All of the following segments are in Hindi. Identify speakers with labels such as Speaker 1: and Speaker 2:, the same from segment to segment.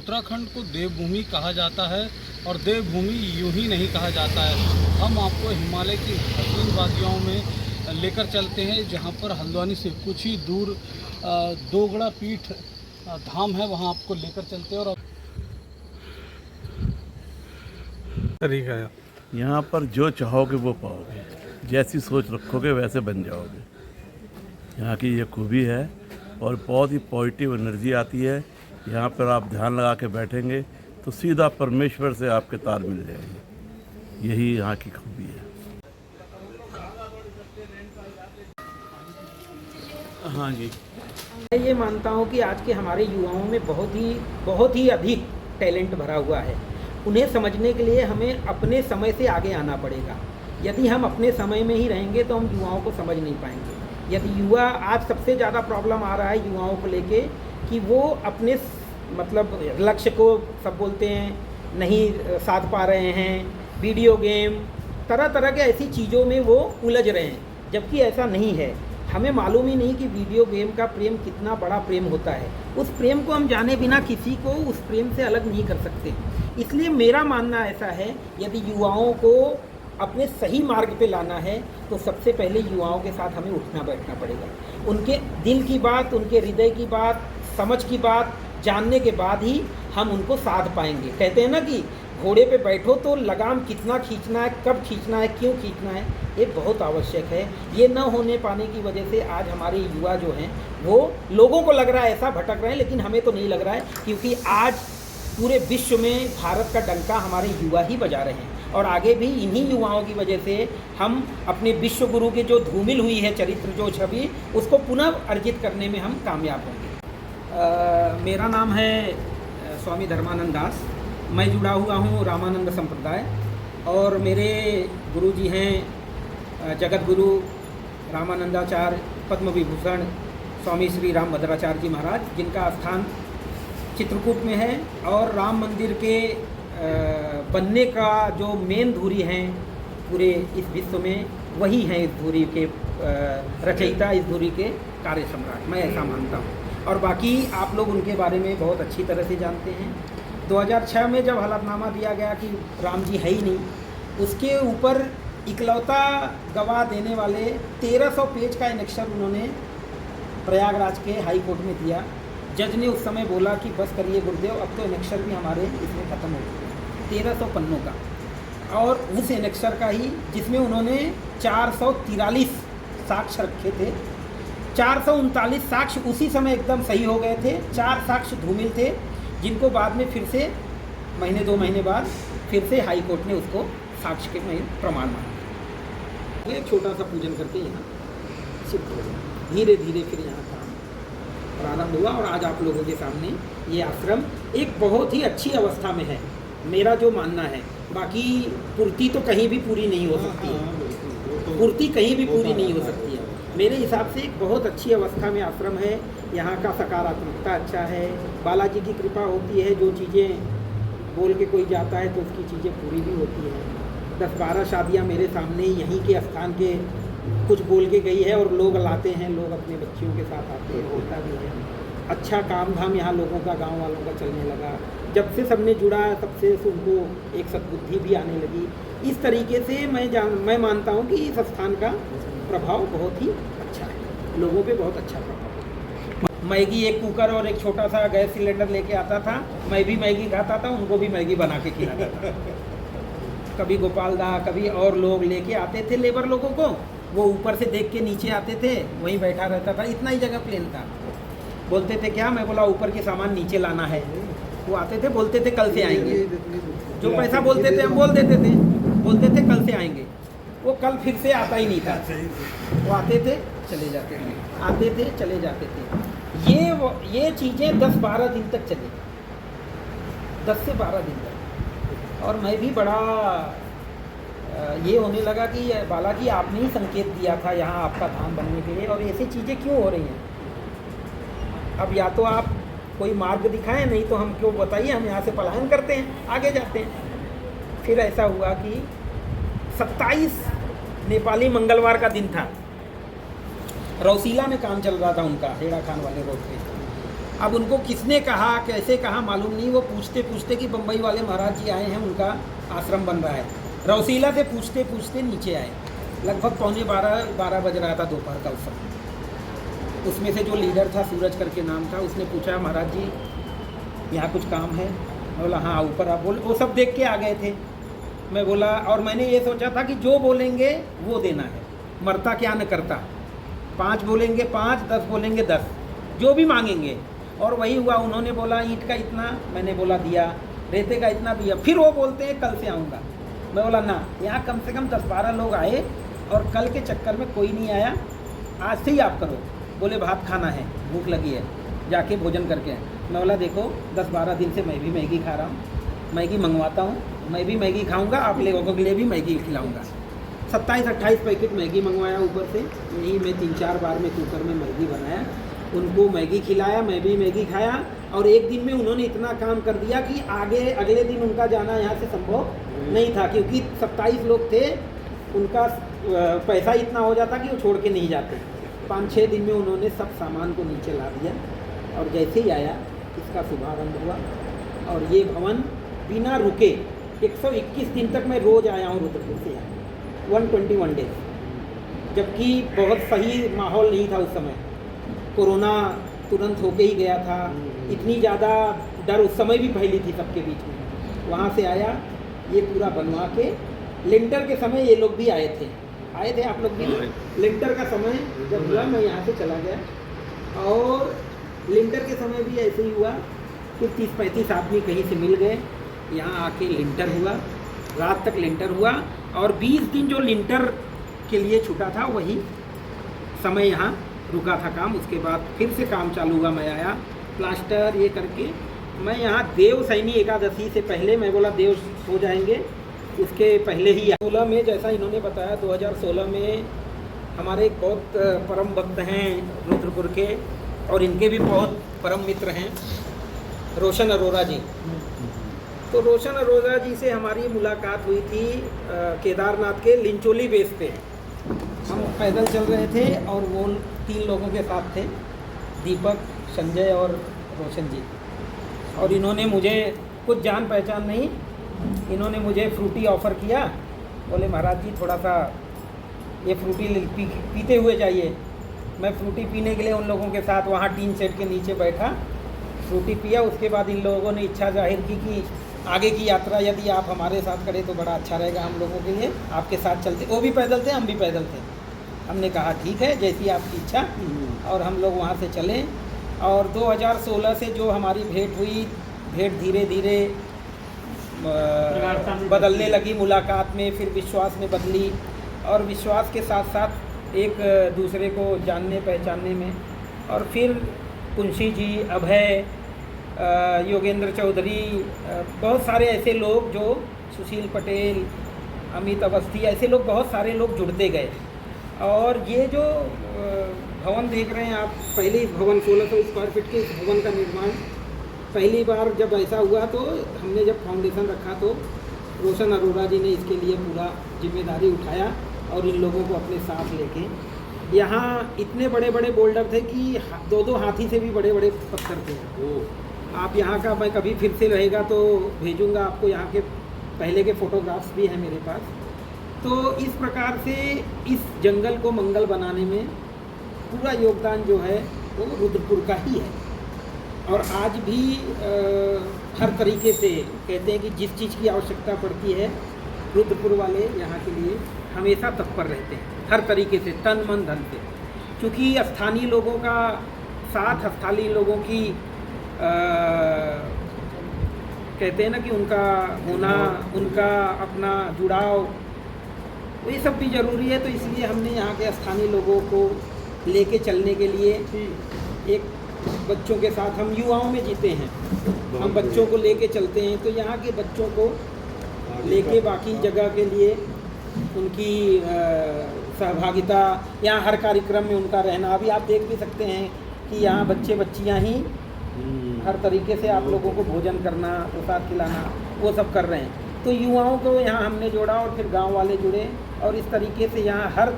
Speaker 1: उत्तराखंड को देवभूमि कहा जाता है और देवभूमि यूं ही नहीं कहा जाता है। हम आपको हिमालय की हसीन वादियों में लेकर चलते हैं, जहां पर हल्द्वानी से कुछ ही दूर दोगड़ा पीठ धाम है, वहां आपको लेकर चलते हैं। और तरीका है,
Speaker 2: यहाँ पर जो चाहोगे वो पाओगे, जैसी सोच रखोगे वैसे बन जाओगे। यहाँ की ये खूबी है और बहुत ही पॉजिटिव एनर्जी आती है। यहाँ पर आप ध्यान लगा के बैठेंगे तो सीधा परमेश्वर से आपके तार मिल जाएंगे। यही यहाँ की खूबी है। हाँ जी,
Speaker 3: मैं ये मानता हूँ कि आज के हमारे युवाओं में बहुत ही अधिक टैलेंट भरा हुआ है। उन्हें समझने के लिए हमें अपने समय से आगे आना पड़ेगा। यदि हम अपने समय में ही रहेंगे तो हम युवाओं को समझ नहीं पाएंगे। यदि युवा, आज सबसे ज़्यादा प्रॉब्लम आ रहा है युवाओं को लेके कि वो अपने मतलब लक्ष्य को, सब बोलते हैं, नहीं साध पा रहे हैं। वीडियो गेम, तरह तरह के ऐसी चीज़ों में वो उलझ रहे हैं, जबकि ऐसा नहीं है। हमें मालूम ही नहीं कि वीडियो गेम का प्रेम कितना बड़ा प्रेम होता है। उस प्रेम को हम जाने बिना किसी को उस प्रेम से अलग नहीं कर सकते। इसलिए मेरा मानना ऐसा है, यदि युवाओं को अपने सही मार्ग पे लाना है तो सबसे पहले युवाओं के साथ हमें उठना बैठना पड़ेगा। उनके दिल की बात, उनके हृदय की बात, समझ की बात जानने के बाद ही हम उनको साध पाएंगे। कहते हैं ना कि घोड़े पे बैठो तो लगाम कितना खींचना है, कब खींचना है, क्यों खींचना है, ये बहुत आवश्यक है। ये न होने पाने की वजह से आज हमारे युवा जो हैं वो, लोगों को लग रहा है ऐसा भटक रहे हैं, लेकिन हमें तो नहीं लग रहा है, क्योंकि आज पूरे विश्व में भारत का डंका हमारे युवा ही बजा रहे हैं। और आगे भी इन्हीं युवाओं की वजह से हम अपने विश्व गुरु की जो धूमिल हुई है चरित्र, जो छवि, उसको पुनः अर्जित करने में हम कामयाब होंगे। मेरा नाम है स्वामी धर्मानंद दास। मैं जुड़ा हुआ हूँ रामानंद संप्रदाय, और मेरे गुरु जी हैं जगत गुरु रामानंदाचार्य पद्म विभूषण स्वामी श्री राम भद्राचार्य जी महाराज, जिनका स्थान चित्रकूट में है। और राम मंदिर के बनने का जो मेन धुरी हैं पूरे इस विश्व में, वही हैं इस धुरी के रचयिता, इस धुरी के कार्य सम्राट, मैं ऐसा मानता हूँ। और बाकी आप लोग उनके बारे में बहुत अच्छी तरह से जानते हैं। 2006 में जब हलफनामा दिया गया कि राम जी है ही नहीं, उसके ऊपर इकलौता गवाह देने वाले 1300 पेज का एनेक्सर उन्होंने प्रयागराज के हाई कोर्ट में दिया। जज ने उस समय बोला कि बस करिए गुरुदेव, अब तो एनेक्सर भी हमारे इसमें ख़त्म हो गया, 1300 पन्नों का। और उस एनेक्सर का ही, जिसमें उन्होंने 443 साक्ष्य रखे थे, 439 साक्ष्य उसी समय एकदम सही हो गए थे, 4 साक्ष्य धूमिल थे, जिनको बाद में फिर से महीने 2 महीने बाद फिर से हाई कोर्ट ने उसको साक्ष्य के में प्रमाण माना। एक छोटा सा पूजन करके यहाँ शिफ्ट हो गया। धीरे धीरे फिर यहाँ काम प्रारंभ हुआ और आज आप लोगों के सामने ये आश्रम एक बहुत ही अच्छी अवस्था में है, मेरा जो मानना है। बाकी पूर्ति तो कहीं भी पूरी नहीं हो सकती है, पूर्ति कहीं भी पूरी नहीं हो सकती है। मेरे हिसाब से एक बहुत अच्छी अवस्था में आश्रम है। यहाँ का सकारात्मकता अच्छा है, बालाजी की कृपा होती है, जो चीज़ें बोल के कोई जाता है तो उसकी चीज़ें पूरी भी होती हैं। 10-12 शादियाँ मेरे सामने यहीं के स्थान के कुछ बोल के गई है, और लोग लाते हैं, लोग अपने बच्चियों के साथ आते हैं, होता भी है। अच्छा काम धाम यहाँ लोगों का, गांव वालों का चलने लगा। जब से सबने जुड़ा तब से उनको एक सद्बुद्धि भी आने लगी। इस तरीके से मैं मानता हूँ कि इस स्थान का प्रभाव बहुत ही अच्छा है, लोगों पे बहुत अच्छा प्रभाव है। मैगी, एक कुकर और एक छोटा सा गैस सिलेंडर लेके आता था, मैं भी मैगी खाता था, उनको भी मैगी बना के खिलाता था। कभी गोपाल दा, कभी और लोग लेके आते थे लेबर लोगों को, वो ऊपर से देख के नीचे आते थे, वहीं बैठा रहता था। इतना ही जगह प्लेन था। बोलते थे क्या, मैं बोला ऊपर के सामान नीचे लाना है। वो आते थे, बोलते थे कल से आएंगे, जो पैसा बोलते थे हम बोल देते थे, बोलते थे कल से आएंगे। वो कल फिर से आता ही नहीं था। वो आते थे चले जाते थे, आते थे चले जाते थे। ये चीज़ें 10-12 दिन तक चली, 10 से 12 दिन तक। और मैं भी बड़ा ये होने लगा कि बालाजी आपने ही संकेत दिया था यहाँ आपका धाम बनने के लिए, और ऐसी चीज़ें क्यों हो रही हैं। अब या तो आप कोई मार्ग दिखाएं, नहीं तो हम क्यों बताइए, हम यहाँ से पलायन करते हैं, आगे जाते हैं। फिर ऐसा हुआ कि 27 नेपाली मंगलवार का दिन था, रौसीला में काम चल रहा था उनका, हेड़ा खान वाले रोड पे। अब उनको किसने कहा, कैसे कहा मालूम नहीं। वो पूछते पूछते कि बम्बई वाले महाराज जी आए हैं, उनका आश्रम बन रहा है। रौसीला से पूछते पूछते नीचे आए। लगभग 11:15 बज रहा था दोपहर का उस समय। उसमें से जो लीडर था, सूरज करके नाम था, उसने पूछा महाराज जी यहाँ कुछ काम है। मैं बोला हाँ ऊपर आप बोले। वो सब देख के आ गए थे। मैं बोला, और मैंने ये सोचा था कि जो बोलेंगे वो देना है, मरता क्या न करता। 5 बोलेंगे 5, 10 बोलेंगे 10, जो भी मांगेंगे। और वही हुआ। उन्होंने बोला ईंट का इतना, मैंने बोला दिया। रेते का इतना दिया। फिर वो बोलते हैं कल से आऊँगा। मैं बोला ना, यहाँ कम से कम 10-12 लोग आए और कल के चक्कर में कोई नहीं आया, आज से ही आप करो। बोले भात खाना है, भूख लगी है, जाके भोजन करके आए। मैं बोला देखो 10-12 दिन से मैं भी मैगी खा रहा हूँ, मैगी मंगवाता हूँ, मैं भी मैगी खाऊंगा, आप लोगों के लिए भी मैगी खिलाऊंगा। 27-28 पैकेट मैगी मंगवाया ऊपर से। यही मैं 3-4 बार में कुकर में मैगी बनाया, उनको मैगी खिलाया, मैं भी मैगी खाया। और एक दिन में उन्होंने इतना काम कर दिया कि आगे अगले दिन उनका जाना यहाँ से संभव नहीं था, क्योंकि 27 लोग थे। उनका पैसा इतना हो जाता कि वो छोड़ के नहीं जाते। 5-6 दिन में उन्होंने सब सामान को नीचे ला दिया और जैसे ही आया इसका शुभारंभ हुआ। और ये भवन बिना रुके 121 दिन तक मैं रोज़ आया हूँ रुद्रपुर से यहाँ, 121 डेज। जबकि बहुत सही माहौल नहीं था उस समय, कोरोना तुरंत होके ही गया था। इतनी ज़्यादा डर उस समय भी फैली थी सबके बीच में। वहाँ से आया, ये पूरा बनवा के, लिंटर के समय ये लोग भी आए थे आप लोग भी। लिंटर का समय जब हुआ मैं यहाँ से चला गया। और लिंटर के समय भी ऐसे ही हुआ, कुछ 30-35 आदमी कहीं से मिल गए, यहाँ आके लिंटर हुआ, रात तक लिंटर हुआ। और 20 दिन जो लिंटर के लिए छूटा था वही समय यहाँ रुका था काम। उसके बाद फिर से काम चालू हुआ, मैं आया, प्लास्टर ये करके मैं यहाँ देव सैनी एकादशी से पहले, मैं बोला देव हो जाएंगे उसके पहले ही 16 में, जैसा इन्होंने बताया 2016 में हमारे एक बहुत परम भक्त हैं रुद्रपुर के, और इनके भी बहुत परम मित्र हैं, रोशन अरोरा जी। तो रोशन अरोरा जी से हमारी मुलाकात हुई थी केदारनाथ के लिंचोली बेस पे। हम पैदल चल रहे थे और वो 3 लोगों के साथ थे, दीपक, संजय और रोशन जी। और इन्होंने मुझे कुछ जान पहचान नहीं, इन्होंने मुझे फ्रूटी ऑफ़र किया। बोले महाराज जी थोड़ा सा ये फ्रूटी पीते हुए जाइए। मैं फ्रूटी पीने के लिए उन लोगों के साथ वहाँ टीन सेट के नीचे बैठा, फ्रूटी पिया। उसके बाद इन लोगों ने इच्छा जाहिर की कि आगे की यात्रा यदि आप हमारे साथ करें तो बड़ा अच्छा रहेगा हम लोगों के लिए, आपके साथ चलते। वो भी पैदल थे, हम भी पैदल थे। हमने कहा ठीक है, जैसी आपकी इच्छा। और हम लोग वहाँ से चले। और 2016 से जो हमारी भेंट हुई, भेंट धीरे धीरे बदलने लगी मुलाकात में, फिर विश्वास में बदली। और विश्वास के साथ साथ एक दूसरे को जानने पहचानने में। और फिर कुंशी जी, अभय, योगेंद्र चौधरी, बहुत सारे ऐसे लोग, जो सुशील पटेल, अमित अवस्थी, ऐसे लोग, बहुत सारे लोग जुड़ते गए। और ये जो भवन देख रहे हैं आप, पहले इस भवन 1600 स्क्वायर फीट के इस भवन का निर्माण पहली बार जब ऐसा हुआ तो हमने जब फाउंडेशन रखा तो रोशन अरोरा जी ने इसके लिए पूरा जिम्मेदारी उठाया और इन लोगों को अपने साथ लेके। यहाँ इतने बड़े बड़े बोल्डर थे कि 2-2 हाथी से भी बड़े बड़े पत्थर थे। आप यहाँ का, मैं कभी फिर से रहेगा तो भेजूँगा आपको, यहाँ के पहले के फ़ोटोग्राफ्स भी हैं मेरे पास। तो इस प्रकार से इस जंगल को मंगल बनाने में पूरा योगदान जो है वो रुद्रपुर का ही है। और आज भी हर तरीके से कहते हैं कि जिस चीज़ की आवश्यकता पड़ती है, रुद्रपुर वाले यहाँ के लिए हमेशा तत्पर रहते हैं, हर तरीके से, तन मन धन से। क्योंकि स्थानीय लोगों का साथ, स्थानीय लोगों की कहते हैं ना कि उनका होना, उनका अपना जुड़ाव, ये सब भी ज़रूरी है। तो इसलिए हमने यहाँ के स्थानीय लोगों को लेके चलने के लिए, एक बच्चों के साथ हम युवाओं में जीते हैं, हम बच्चों को लेके चलते हैं। तो यहाँ के बच्चों को लेके बाकी जगह के लिए उनकी सहभागिता, यहाँ हर कार्यक्रम में उनका रहना। अभी आप देख भी सकते हैं कि यहाँ बच्चे बच्चियाँ ही हर तरीके से आप लोगों को भोजन करना, प्रसाद खिलाना, वो सब कर रहे हैं। तो युवाओं को यहाँ हमने जोड़ा और फिर गांव वाले जुड़े। और इस तरीके से यहाँ हर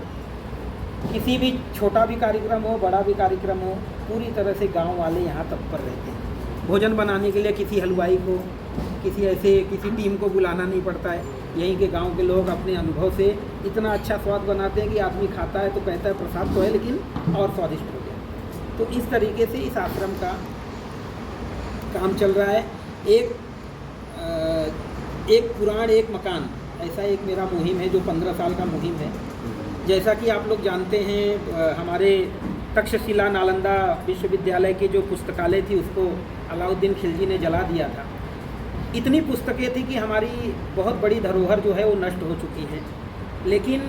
Speaker 3: किसी भी छोटा भी कार्यक्रम हो, बड़ा भी कार्यक्रम हो, पूरी तरह से गांव वाले यहाँ तत्पर रहते हैं। भोजन बनाने के लिए किसी हलवाई को, किसी टीम को बुलाना नहीं पड़ता है। यहीं के गांव के लोग अपने अनुभव से इतना अच्छा स्वाद बनाते हैं कि आदमी खाता है तो कहता है प्रसाद तो है लेकिन और स्वादिष्ट हो गया। तो इस तरीके से इस आश्रम का काम चल रहा है। एक पुराण एक मकान, ऐसा एक मेरा मुहिम है जो 15 साल का मुहिम है। जैसा कि आप लोग जानते हैं, हमारे तक्षशिला नालंदा विश्वविद्यालय की जो पुस्तकालय थी उसको अलाउद्दीन खिलजी ने जला दिया था। इतनी पुस्तकें थी कि हमारी बहुत बड़ी धरोहर जो है वो नष्ट हो चुकी है। लेकिन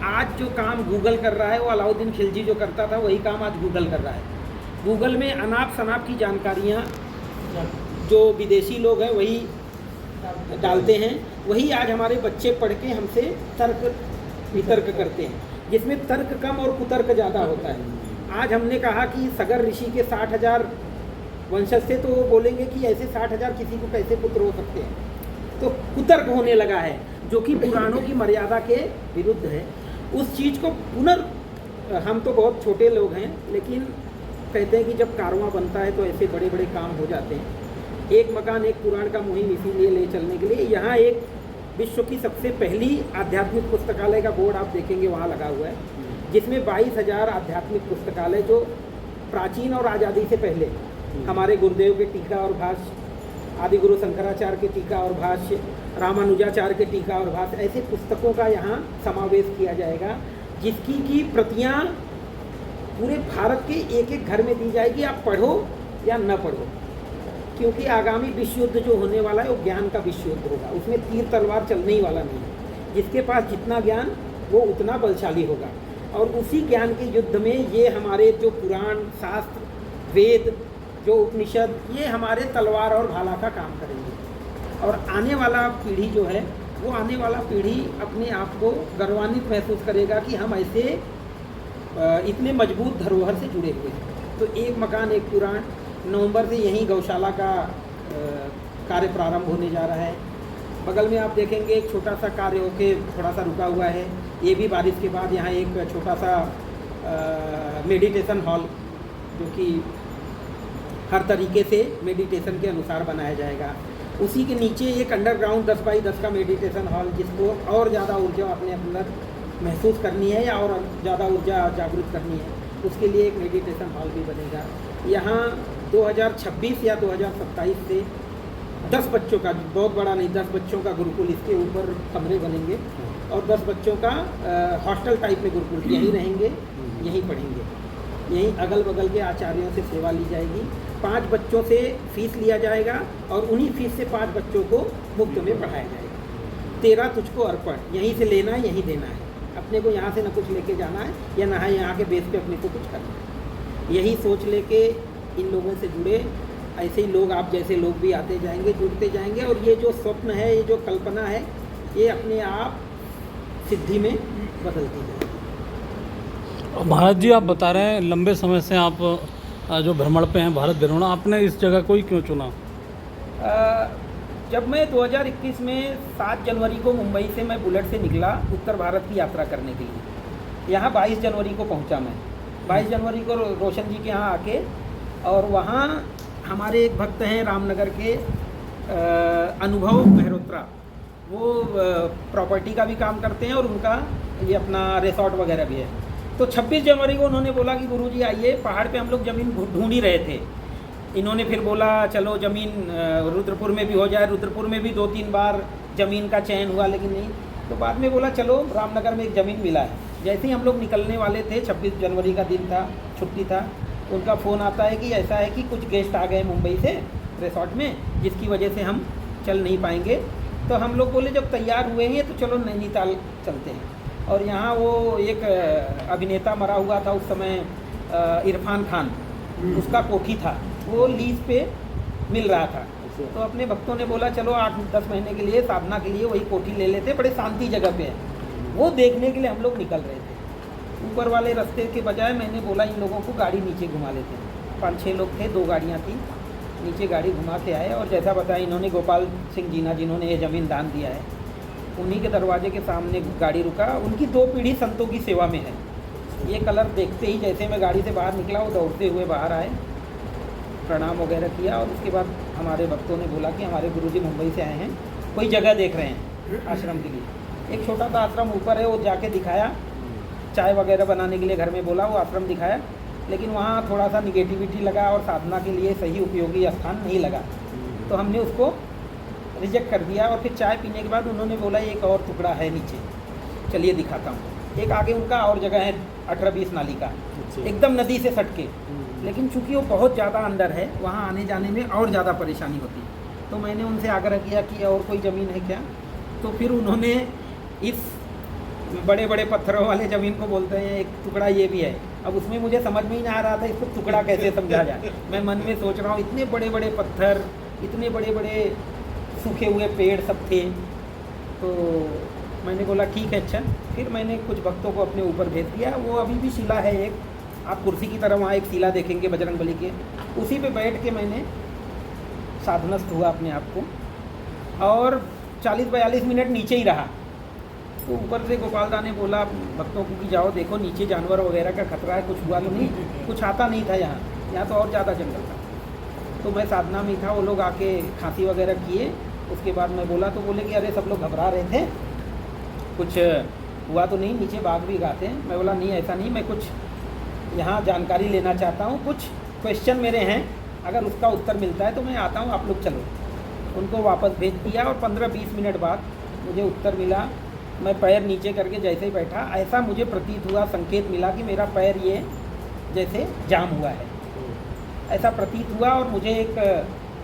Speaker 3: आज जो काम गूगल कर रहा है वो अलाउद्दीन खिलजी जो करता था वही काम आज गूगल कर रहा है। गूगल में अनाप शनाप की जानकारियाँ जो विदेशी लोग हैं वही डालते हैं, वही आज हमारे बच्चे पढ़ के हमसे तर्क वितर्क करते हैं, जिसमें तर्क कम और कुतर्क ज़्यादा होता है। आज हमने कहा कि सगर ऋषि के 60,000 वंशज थे, तो वो बोलेंगे कि ऐसे 60,000 किसी को कैसे पुत्र हो सकते हैं। तो कुतर्क होने लगा है जो कि पुराणों की मर्यादा के विरुद्ध है। उस चीज़ को हम तो बहुत छोटे लोग हैं, लेकिन कहते हैं कि जब कारवां बनता है तो ऐसे बड़े बड़े काम हो जाते हैं। एक मकान एक पुराण का मुहिम इसीलिए ले चलने के लिए यहाँ एक विश्व की सबसे पहली आध्यात्मिक पुस्तकालय का बोर्ड आप देखेंगे वहाँ लगा हुआ है, जिसमें 22,000 आध्यात्मिक पुस्तकालय जो प्राचीन और आज़ादी से पहले हमारे गुरुदेव के टीका और भाष्य, आदि गुरु शंकराचार्य के टीका और भाष्य, रामानुजाचार्य के टीका और भाष्य, ऐसे पुस्तकों का यहाँ समावेश किया जाएगा, जिसकी की प्रतियाँ पूरे भारत के एक एक घर में दी जाएगी। आप पढ़ो या न पढ़ो, क्योंकि आगामी विश्व युद्ध जो होने वाला है वो ज्ञान का विश्व युद्ध होगा। उसमें तीर तलवार चलने ही वाला नहीं है। जिसके पास जितना ज्ञान वो उतना बलशाली होगा। और उसी ज्ञान के युद्ध में ये हमारे जो पुराण, शास्त्र, वेद, जो उपनिषद, ये हमारे तलवार और भाला का काम करेंगे। और आने वाला पीढ़ी जो है वो आने वाला पीढ़ी अपने आप को गौरवान्वित महसूस करेगा कि हम ऐसे इतने मजबूत धरोहर से जुड़े हुए हैं। तो एक मकान एक पुराण, नवंबर से यहीं गौशाला का कार्य प्रारंभ होने जा रहा है। बगल में आप देखेंगे एक छोटा सा कार्य होके थोड़ा सा रुका हुआ है। ये भी बारिश के बाद यहाँ एक छोटा सा मेडिटेशन हॉल, जो कि हर तरीके से मेडिटेशन के अनुसार बनाया जाएगा। उसी के नीचे एक अंडरग्राउंड 10 बाई 10 का मेडिटेशन हॉल, जिसको और ज़्यादा ऊर्जा अपने अंदर महसूस करनी है या और ज़्यादा ऊर्जा जागृत करनी है, उसके लिए एक मेडिटेशन हॉल भी बनेगा। यहाँ 2026 या 2027 से 10 बच्चों का, बहुत बड़ा नहीं, 10 बच्चों का गुरुकुल, इसके ऊपर कमरे बनेंगे और 10 बच्चों का हॉस्टल टाइप में गुरुकुल, यहीं रहेंगे, यहीं पढ़ेंगे। यहीं अगल बगल के आचार्यों से सेवा ली जाएगी। 5 बच्चों से फीस लिया जाएगा और उन्हीं फीस से 5 बच्चों को मुफ्त में पढ़ाया जाएगा। 13 तुझको अर्पण, यहीं से लेना है, यहीं देना है। अपने को यहाँ से न कुछ लेके जाना है या ना है यहाँ के बेस पे अपने को कुछ करना है। यही सोच लेके इन लोगों से जुड़े। ऐसे ही लोग, आप जैसे लोग भी आते जाएंगे, जुड़ते जाएंगे, और ये जो स्वप्न है, ये जो कल्पना है, ये अपने आप सिद्धि में बदलती है।
Speaker 1: महाराज जी, आप बता रहे हैं लंबे समय से आप जो भ्रमण पे हैं, भारत भ्रमण, आपने इस जगह को ही क्यों चुना?
Speaker 3: जब मैं 2021 में 7 जनवरी को मुंबई से मैं बुलेट से निकला उत्तर भारत की यात्रा करने के लिए। यहाँ 22 जनवरी को पहुँचा मैं। 22 जनवरी को रोशन जी के यहाँ आके, और वहाँ हमारे एक भक्त हैं रामनगर के, अनुभव मेहरोत्रा, वो प्रॉपर्टी का भी काम करते हैं और उनका ये अपना रिसॉर्ट वगैरह भी है। तो 26 जनवरी को उन्होंने बोला कि गुरुजी आइए, पहाड़ पे हम लोग ज़मीन ढूंढ ही रहे थे। इन्होंने फिर बोला चलो ज़मीन रुद्रपुर में भी हो जाए। रुद्रपुर में भी 2-3 बार ज़मीन का चयन हुआ, लेकिन नहीं। तो बाद में बोला चलो रामनगर में एक ज़मीन मिला है। जैसे ही हम लोग निकलने वाले थे, 26 जनवरी का दिन था, छुट्टी था, उनका फ़ोन आता है कि ऐसा है कि कुछ गेस्ट आ गए मुंबई से रिसॉर्ट में, जिसकी वजह से हम चल नहीं पाएंगे। तो हम लोग बोले जब तैयार हुए हैं तो चलो नैनीताल चलते हैं। और यहाँ वो एक अभिनेता मरा हुआ था उस समय, इरफान खान, उसका कोठी था, वो लीज पे मिल रहा था। तो अपने भक्तों ने बोला चलो 8-10 महीने के लिए साधना के लिए वही कोठी ले लेते, बड़े शांति जगह पे है। वो देखने के लिए हम लोग निकल रहे थे। ऊपर वाले रास्ते के बजाय मैंने बोला इन लोगों को गाड़ी नीचे घुमा लेते हैं। 5-6 लोग थे, 2 गाड़ियाँ थी, नीचे गाड़ी घुमा के आए। और जैसा बताया इन्होंने, गोपाल सिंह जीना जिन्होंने ये ज़मीन दान दिया है, उन्हीं के दरवाजे के सामने गाड़ी रुका। उनकी 2 पीढ़ी संतों की सेवा में है। ये कलर देखते ही जैसे मैं गाड़ी से बाहर निकला वो दौड़ते हुए बाहर आए, प्रणाम वगैरह किया और उसके बाद हमारे भक्तों ने बोला कि हमारे गुरुजी मुंबई से आए हैं, कोई जगह देख रहे हैं आश्रम के लिए। एक छोटा सा आश्रम ऊपर है, वो जाके दिखाया, चाय वगैरह बनाने के लिए घर में बोला, वो आश्रम दिखाया, लेकिन वहाँ थोड़ा सा निगेटिविटी लगा और साधना के लिए सही उपयोगी स्थान नहीं लगा, तो हमने उसको रिजेक्ट कर दिया। और फिर चाय पीने के बाद उन्होंने बोला एक और टुकड़ा है नीचे, चलिए दिखाता हूँ। एक आगे उनका और जगह है 18-20 नाली का, एकदम नदी से सट के, लेकिन चूंकि वो बहुत ज़्यादा अंदर है, वहाँ आने जाने में और ज़्यादा परेशानी होती है। तो मैंने उनसे आग्रह किया कि और कोई ज़मीन है क्या, तो फिर उन्होंने इस बड़े बड़े पत्थरों वाले ज़मीन को बोलते हैं एक टुकड़ा ये भी है। अब उसमें मुझे समझ में ही नहीं आ रहा था इसको टुकड़ा कैसे समझा जाए। मैं मन में सोच रहा हूँ इतने बड़े बड़े पत्थर, इतने बड़े बड़े सूखे हुए पेड़ सब थे, तो मैंने बोला ठीक है अच्छा। फिर मैंने कुछ भक्तों को अपने ऊपर भेज दिया, वो अभी भी शिला है एक, आप कुर्सी की तरह वहाँ एक शिला देखेंगे बजरंगबली के, उसी पे बैठ के मैंने साधनस्थ हुआ अपने आप को, और 40-42 मिनट नीचे ही रहा। तो ऊपर से गोपालदा ने बोला भक्तों को कि जाओ देखो नीचे जानवर वगैरह का खतरा है, कुछ हुआ तो नहीं, कुछ आता नहीं था यहाँ तो और ज़्यादा जंगल था। तो मैं साधना में था, वो लोग आके खांसी वगैरह किए, उसके बाद मैं बोला तो बोले कि अरे सब लोग घबरा रहे थे, कुछ हुआ तो नहीं, नीचे बाघ भी गाते हैं। मैं बोला नहीं ऐसा नहीं, मैं कुछ यहाँ जानकारी लेना चाहता हूँ, कुछ क्वेश्चन मेरे हैं, अगर उसका उत्तर मिलता है तो मैं आता हूँ, आप लोग चलो। उनको वापस भेज दिया और 15-20 मिनट बाद मुझे उत्तर मिला। मैं पैर नीचे करके जैसे ही बैठा, ऐसा मुझे प्रतीत हुआ, संकेत मिला कि मेरा पैर ये जैसे जाम हुआ है, ऐसा प्रतीत हुआ, और मुझे एक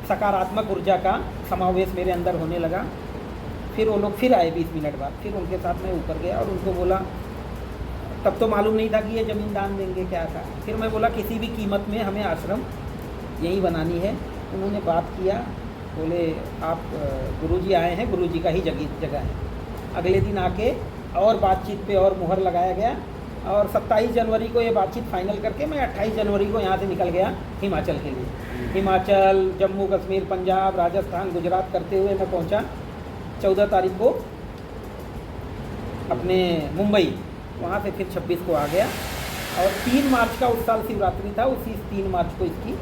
Speaker 3: सकारात्मक ऊर्जा का समावेश मेरे अंदर होने लगा। फिर वो लोग फिर आए 20 मिनट बाद, फिर उनके साथ मैं ऊपर गया और उनको बोला, तब तो मालूम नहीं था कि ये ज़मीन दान देंगे क्या था। फिर मैं बोला किसी भी कीमत में हमें आश्रम यहीं बनानी है। उन्होंने बात किया, बोले आप गुरुजी आए हैं, गुरुजी का ही जगह है। अगले दिन आके और बातचीत पे और मुहर लगाया गया, और 27 जनवरी को ये बातचीत फाइनल करके मैं 28 जनवरी को यहाँ से निकल गया हिमाचल के लिए। हिमाचल, जम्मू कश्मीर, पंजाब, राजस्थान, गुजरात करते हुए मैं पहुँचा 14 तारीख को अपने मुंबई, वहाँ से फिर 26 को आ गया। और 3 मार्च का उस साल शिवरात्रि था, उसी 3 मार्च को इसकी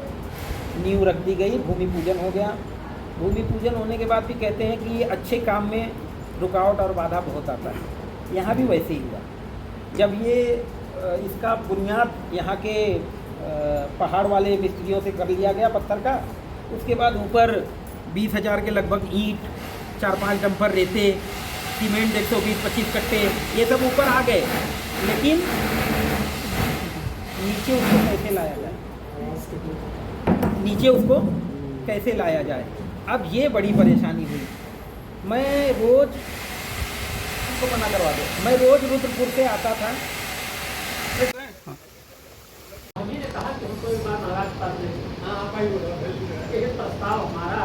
Speaker 3: नींव रख दी गई, भूमि पूजन हो गया। भूमि पूजन होने के बाद भी कहते हैं कि अच्छे काम में रुकावट और बाधा बहुत आता है, यहाँ भी वैसे ही हुआ। जब ये इसका बुनियाद यहाँ के पहाड़ वाले मिस्त्रियों से कर लिया गया पत्थर का, उसके बाद ऊपर 20,000 के लगभग ईंट, 4-5 डंपर रेते, सीमेंट 120-25 कट्टे, ये सब ऊपर आ गए, लेकिन नीचे उसको कैसे लाया जाए, नीचे उसको कैसे लाया जाए, अब ये बड़ी परेशानी हुई। मैं रोज़, इसको मना करवा दो, मैं रोज़ रुद्रपुर से आता था। हमने कहा कि हमको एक बार महाराज पास में प्रस्ताव हमारा